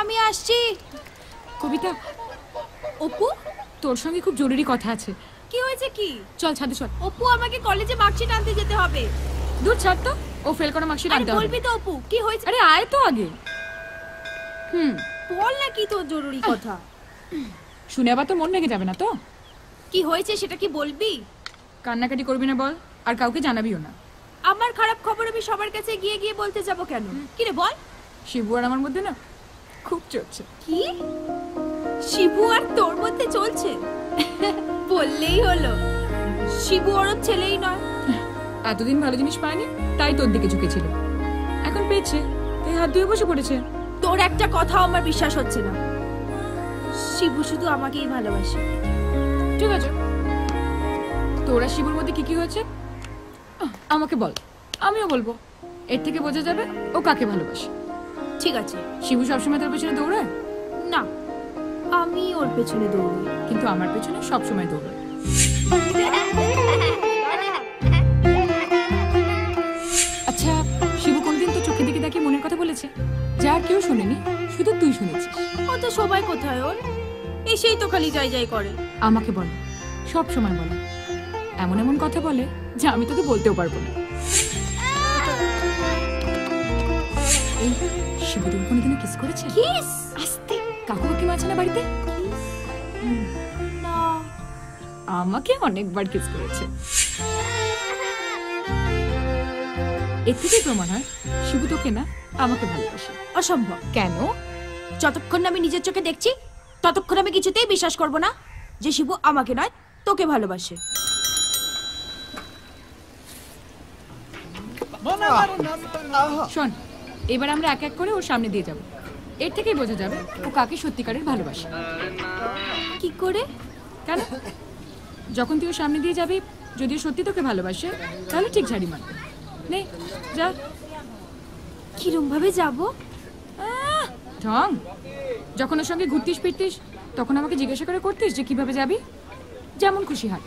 আমি আসছি। কবিতা, অপু, তোর সঙ্গে খুব জরুরি কথা আছে। কি হয়েছে? কি? চল ছাদে চল। অপু, আমাকে কলেজে মার্কশিট আনতে যেতে হবে। দূর ছাড় তো, ও ফেল করা মার্কশিট আনতে হবে। বলবি তো অপু, কি হয়েছে? আরে আয় তো আগে। বল না কি তোর জরুরি কথা। শুনে আবার তোর মন লেগে যাবে না তো? কি হয়েছে সেটা কি বলবি? কান্নাকাটি করবি না বল, আর কাউকে জানাবিও না। আমার খারাপ খবর আমি সবার কাছে গিয়ে গিয়ে বলতে যাব কেন? কি রে বল। শিবু আর আমার মধ্যে না খুব চলছে। কি? শিবু আর তোর মধ্যে চলছে? বললেই হলো। শিবু ওর ছেলেই নয়। এতদিন ভালো জিনিস পায়নি তাই তোর দিকে ঝুঁকেছিল, এখন পেয়েছে তাই হাত ধুয়ে বসে পড়েছে। তোর একটা কথাও আমার বিশ্বাস হচ্ছে না। শিবু শুধু আমাকেই ভালোবাসে। ঠিক আছে, তোরা শিবুর মধ্যে কি কি হয়েছে আমাকে বল, আমিও বলবো। এর থেকে বোঝা যাবে ও কাকে ভালোবাসে। ঠিক আছে। শিবু সবসময় তোর পেছনে দৌড়ায় না, আমি ওর পেছনে দৌড়াই, কিন্তু আমার পেছনে সবসময় দৌড়ায়। আচ্ছা, শিবু কোনদিন তো চোখের দিকে তাকিয়ে মনের কথা বলেছে? যা কেউ শোনেনি, শুধু তুই শুনেছিস। ও তো সবাই কোথায় ওর, এসেই তো খালি যাই যাই করে। আমাকে বল, সব সময় বলে, এমন এমন কথা বলে যা আমি তোকে বলতেও পারবো না। এই শিবু তুমি কোনোদিনও কিস করেছে? কিস? আস্তে, কাকু কাকিমা আছে না বাড়িতে? না। আমাকে অনেকবার কিস করেছে। এর থেকেই প্রমাণ হয় শিবু তোকে না আমাকে ভালোবাসে। অসম্ভব। কেন? যতক্ষণ আমি নিজের চোখে দেখছি ততক্ষণ আমি কিছুতেই বিশ্বাস করব না যে শিবু আমাকে নয় তোকে ভালোবাসে। শোন, এবার আমরা এক এক করে ওর সামনে দিয়ে যাব। এর থেকেই বোঝা যাবে ও কাকে সত্যিকারের ভালোবাসে। কি করে? কেন? যখন তুই ওর সামনে দিয়ে যাবি, যদি সত্যি তোকে ভালোবাসে তাহলে ঠিক ঝাড়ি মারবে। নে যা। কিরম ভাবে যাব? ঢং, যখন ওর সঙ্গে ঘুরতিস ফিরতিস তখন আমাকে জিজ্ঞাসা করে করতিস যে কিভাবে যাবি। যেমন খুশি হাঁট।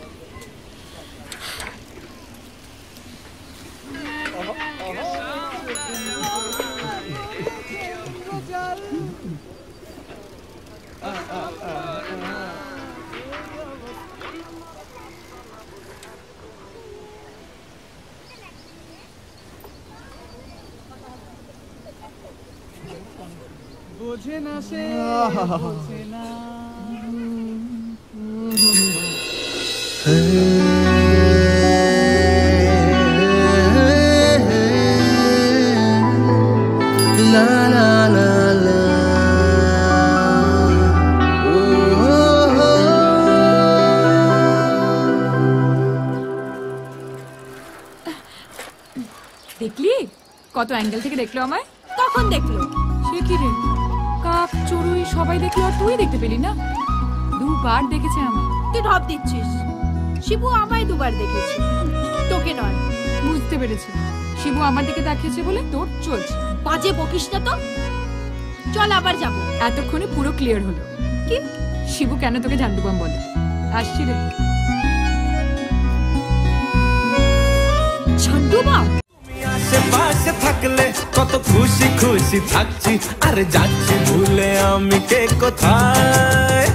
বোঝে না সে, বোঝে না। লা লা লা লা। দেখলি কত অ্যাঙ্গেল থেকে দেখলো আমায়? কখন দেখলো? সে কি রে, কাক চড়ুই সবাই দেখলো আর তুই দেখতে পেলি না? দুবার দেখেছে আমায়। তুই ঢপ দিচ্ছিস। শিবু আমায় দুবার দেখেছে, তোকে নয়। বুঝতে পেরেছি, শিবু আমার দিকে তাকিয়েছে বলে তোর চলছে। বাজে বকিস না তো, চল আবার যাব। এতক্ষণে পুরো ক্লিয়ার হলো কি শিবু কেন তোকে ঝান্ডুবাম বলে। আসছি রে। ঝান্ডুবাম? আশেপাশে থাকলে কত খুশি খুশি থাকছি, আর যাচ্ছি ভুলে আমি কে কোথায়।